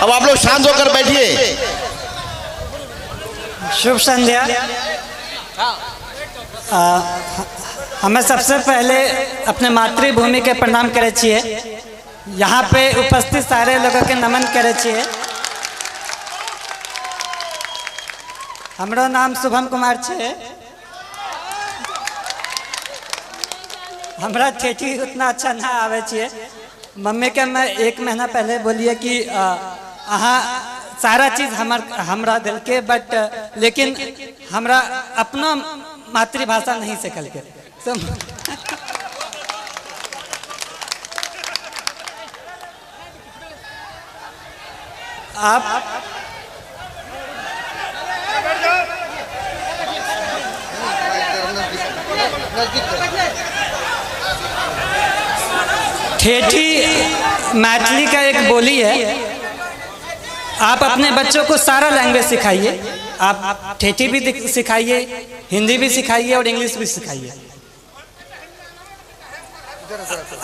अब आप लोग शांत होकर बैठिए। शुभ संध्या। हमें सबसे पहले अपने मातृभूमि के प्रणाम करे छिए। यहाँ पे उपस्थित सारे लोगों के नमन करे छिए। हमारा नाम शुभम कुमार छे। हमरा ठेठी उतना अच्छा ना आवे छिए। मम्मी के मैं 1 महीना पहले बोलिए कि अहाँ सारा चीज़ हमरा दिल के, बट लेकिन हमरा अपना मातृभाषा नहीं सीखल के। तो आप ठेठी मैथिली का एक बोली है। आप अपने बच्चों को सारा लैंग्वेज सिखाइए। आप ठेठी भी सिखाइए, हिंदी भी सिखाइए और इंग्लिश भी सिखाइए।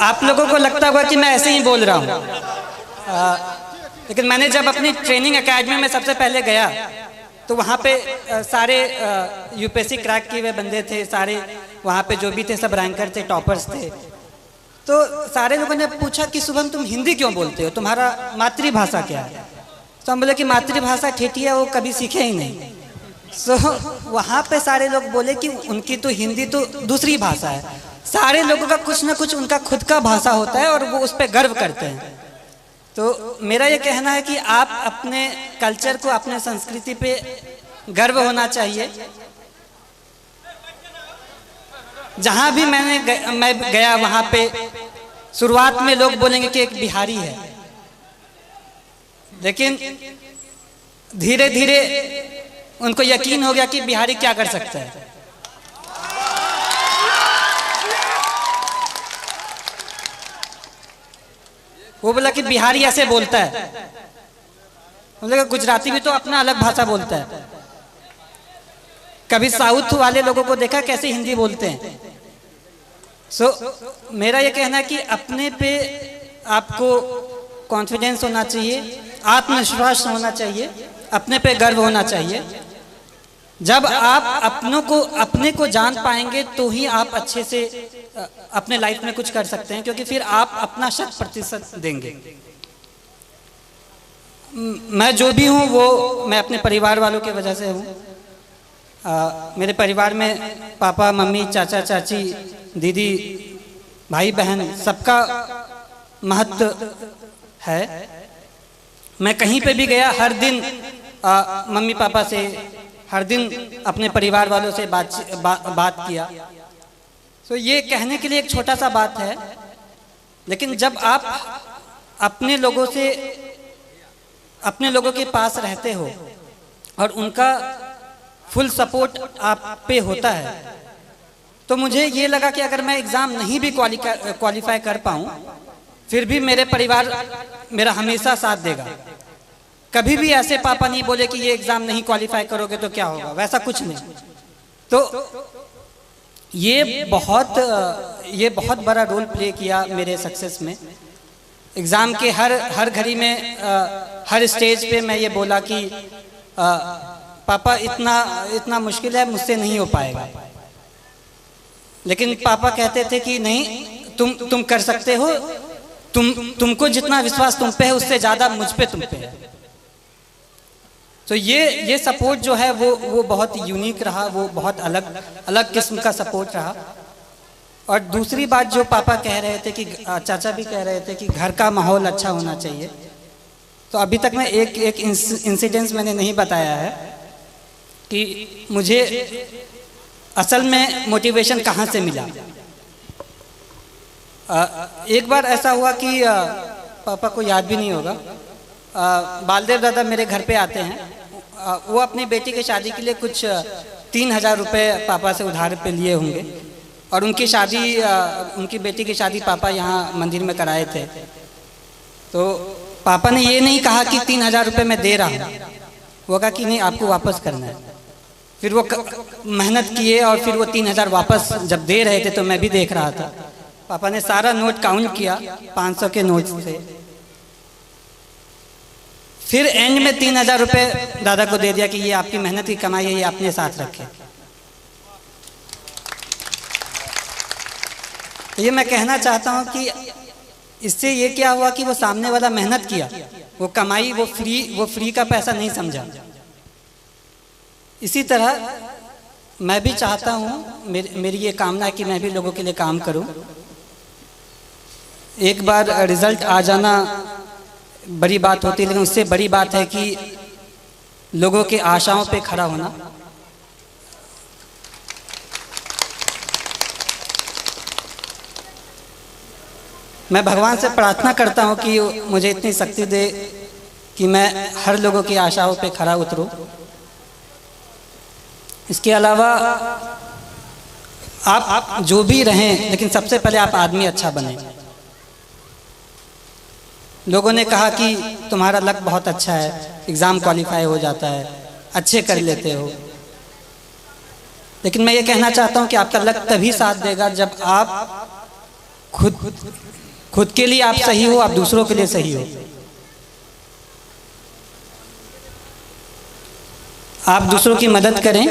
आप लोगों को लगता होगा कि मैं ऐसे ही बोल रहा हूँ, लेकिन मैंने जब अपनी ट्रेनिंग एकेडमी में सबसे पहले गया तो वहाँ पे सारे यूपीएससी क्रैक किए हुए बंदे थे। सारे वहाँ पे जो भी थे सब रैंकर थे, टॉपर्स थे। तो सारे लोगों ने पूछा कि शुभम तुम हिंदी क्यों बोलते हो, तुम्हारा मातृभाषा क्या है? तो हम बोले कि मातृभाषा ठेठी है, वो कभी सीखे ही नहीं। सो वहाँ पे सारे लोग बोले कि उनकी तो हिंदी तो दूसरी भाषा है। सारे लोगों का कुछ ना कुछ उनका खुद का भाषा होता है और वो उस पर गर्व करते हैं। तो मेरा ये कहना है कि आप अपने कल्चर को, अपने संस्कृति पे गर्व होना चाहिए। जहाँ भी मैं गया वहाँ पे शुरुआत में लोग बोलेंगे कि एक बिहारी है, लेकिन धीरे धीरे उनको यकीन हो गया कि बिहारी क्या कर सकता है। वो बोला कि बिहारी ऐसे बोलता है। बोले गुजराती भी तो अपना अलग भाषा बोलता है। कभी साउथ वाले लोगों को देखा कैसे हिंदी बोलते हैं। मेरा ये कहना है कि अपने पे आपको कॉन्फिडेंस होना चाहिए, आत्मविश्वास होना चाहिए, अपने पे गर्व होना चाहिए। जब आप अपने को जान पाएंगे तो ही आप अच्छे से अपने लाइफ में कुछ कर सकते हैं, क्योंकि फिर आप अपना 100% देंगे। मैं जो भी हूँ वो मैं अपने परिवार वालों की वजह से हूँ। मेरे परिवार में पापा, मम्मी, चाचा, चाची, दीदी, भाई, बहन, सबका महत्व है। मैं कहीं पे भी गया, हर दिन मम्मी पापा से, हर दिन अपने परिवार वालों से बात किया। तो ये कहने के लिए एक छोटा सा बात है, लेकिन जब आप अपने लोगों के पास रहते हो और उनका फुल सपोर्ट आप पे होता है, तो मुझे ये लगा कि अगर मैं एग्ज़ाम नहीं भी क्वालिफाई कर पाऊँ, फिर भी मेरे परिवार मेरा हमेशा साथ देगा। कभी भी ऐसे पापा नहीं बोले कि ये एग्ज़ाम नहीं क्वालिफाई करोगे तो क्या होगा, वैसा कुछ नहीं। तो ये बहुत बड़ा रोल प्ले किया मेरे सक्सेस में। एग्ज़ाम के हर घड़ी में, हर स्टेज पे मैं ये बोला कि पापा इतना मुश्किल है, मुझसे नहीं हो पाएगा। लेकिन पापा कहते थे कि नहीं, तुम कर सकते हो, तुमको जितना विश्वास तुम पे है उससे ज़्यादा मुझ पे तुम पे है। तो ये सपोर्ट जो है वो बहुत यूनिक रहा, वो बहुत अलग किस्म का सपोर्ट रहा। और दूसरी बात जो पापा कह रहे थे कि चाचा भी कह रहे थे कि घर का माहौल अच्छा होना चाहिए। तो अभी तक मैं एक इंसिडेंस मैंने नहीं बताया है कि मुझे असल में मोटिवेशन कहाँ से मिला। एक बार ऐसा हुआ कि पापा को याद भी नहीं होगा, बालदेव दादा मेरे घर पे आते हैं। वो अपनी बेटी की शादी के लिए कुछ 3000 रुपये पापा से उधार पे लिए होंगे, और उनकी बेटी की शादी पापा यहाँ मंदिर में कराए थे। तो पापा ने ये नहीं कहा कि 3000 रुपये मैं दे रहा हूँ, वो कहा कि नहीं, आपको वापस करना है। फिर वो मेहनत किए और फिर वो 3000 वापस जब दे रहे थे तो मैं भी देख रहा था। पापा ने सारा नोट काउंट किया 500 के नोट से, फिर एंड में 3000 रुपये दादा को दे दिया कि ये आपकी मेहनत की कमाई है, ये अपने साथ रखें। ये मैं कहना चाहता हूँ कि इससे ये क्या हुआ कि वो सामने वाला मेहनत किया, वो कमाई, वो फ्री का पैसा नहीं समझा। इसी तरह मैं भी चाहता हूँ, मेरी ये कामना है कि मैं भी लोगों के लिए काम करूँ। एक बार रिजल्ट आ जाना बड़ी बात होती है, लेकिन उससे बड़ी बात है कि लोगों की आशाओं पे खड़ा होना। मैं भगवान से प्रार्थना करता हूँ कि मुझे इतनी शक्ति दे कि मैं हर लोगों की आशाओं पे खड़ा उतरूँ। इसके अलावा आप जो भी रहें, लेकिन सबसे पहले आप आदमी अच्छा बने। लोगों ने कहा कि तुम्हारा लक बहुत अच्छा है, एग्ज़ाम क्वालिफाई हो जाता है, अच्छे कर लेते हो, लेकिन मैं ये कहना चाहता हूँ कि आपका लक तभी साथ देगा जब आप खुद के लिए आप सही हो, आप दूसरों के लिए सही हो। आप दूसरों की मदद करें,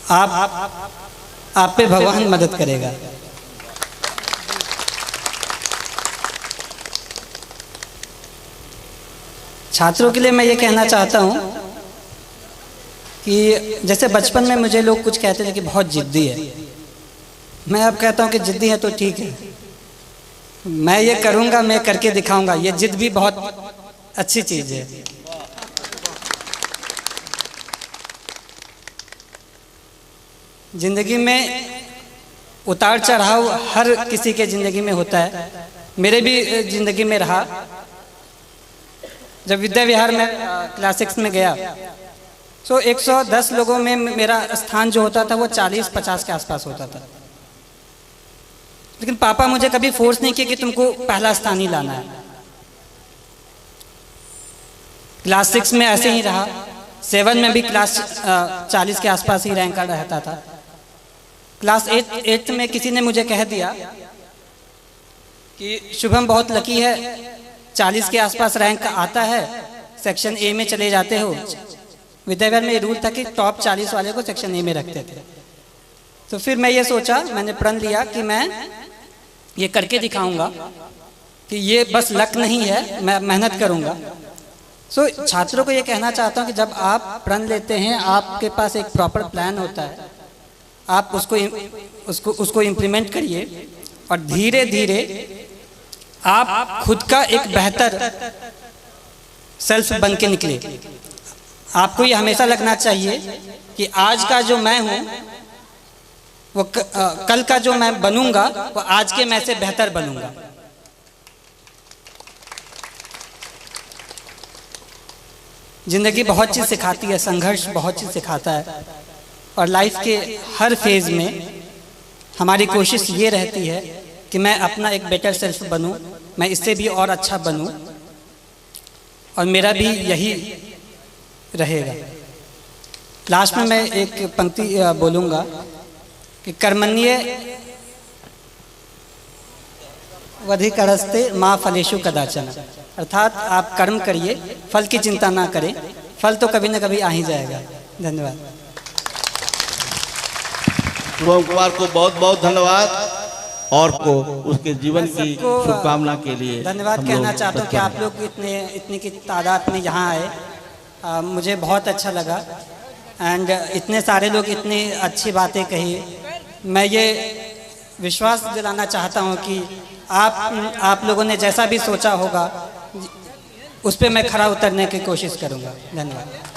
आप पे भगवान मदद करेगा। छात्रों के लिए मैं ये कहना चाहता हूँ कि जैसे बचपन में मुझे लोग कुछ कहते थे कि बहुत जिद्दी है, मैं अब कहता हूँ कि जिद्दी है तो ठीक है, मैं ये करूँगा, मैं करके दिखाऊंगा। ये जिद भी बहुत अच्छी चीज़ है। जिंदगी में उतार चढ़ाव हर किसी के ज़िंदगी में होता है, मेरे भी ज़िंदगी में रहा। जब विद्या विहार में क्लास 6 में गया तो 110 लोगों में मेरा स्थान जो होता था वो 40-50 के आसपास होता था, लेकिन पापा मुझे कभी फोर्स नहीं किया कि तुमको पहला स्थान ही लाना है। क्लास 6 में ऐसे ही रहा, 7 में भी क्लास 40 के आसपास ही रैंक रहता था। क्लास 8 में किसी ने मुझे कह दिया कि शुभम बहुत लकी है, 40 के आसपास रैंक आता है, सेक्शन ए में चले जाते हो। विद्याविहार में रूल था कि टॉप 40 वाले को सेक्शन ए में रखते थे। तो फिर मैं ये सोचा, मैंने प्रण लिया कि मैं ये करके दिखाऊंगा कि ये बस लक नहीं है, मैं मेहनत करूंगा। छात्रों को ये कहना चाहता हूँ कि जब आप प्रण लेते हैं, आपके पास एक प्रॉपर प्लान होता है, आप उसको इम्प्लीमेंट करिए और धीरे धीरे आप खुद का एक बेहतर सेल्फ बन के निकले। आपको ये हमेशा लगना चाहिए कि आज का जो मैं हूँ वो कल का जो मैं बनूंगा वो आज के मैं से बेहतर बनूंगा। जिंदगी बहुत चीज़ सिखाती है, संघर्ष बहुत चीज़ सिखाता है, और लाइफ के हर फेज में हमारी कोशिश ये रहती है कि मैं अपना एक बेटर सेल्फ बनूं, मैं इससे भी और अच्छा बनूं, और मेरा भी यही रहेगा। लास्ट में मैं एक पंक्ति बोलूँगा कि कर्मण्ये वधिकरस्ते माँ फलेषु कदाचन, अर्थात आप कर्म करिए, फल की चिंता ना करें, फल तो कभी ना कभी आ ही जाएगा। धन्यवाद। शुभम कुमार को बहुत बहुत धन्यवाद और को उसके जीवन की शुभकामना के लिए धन्यवाद कहना चाहता हूँ कि आप लोग इतनी की तादाद में यहाँ आए, मुझे बहुत अच्छा लगा। एंड इतने सारे लोग इतनी अच्छी बातें कही। मैं ये विश्वास दिलाना चाहता हूँ कि आप लोगों ने जैसा भी सोचा होगा उस पर मैं खरा उतरने की कोशिश करूँगा। धन्यवाद।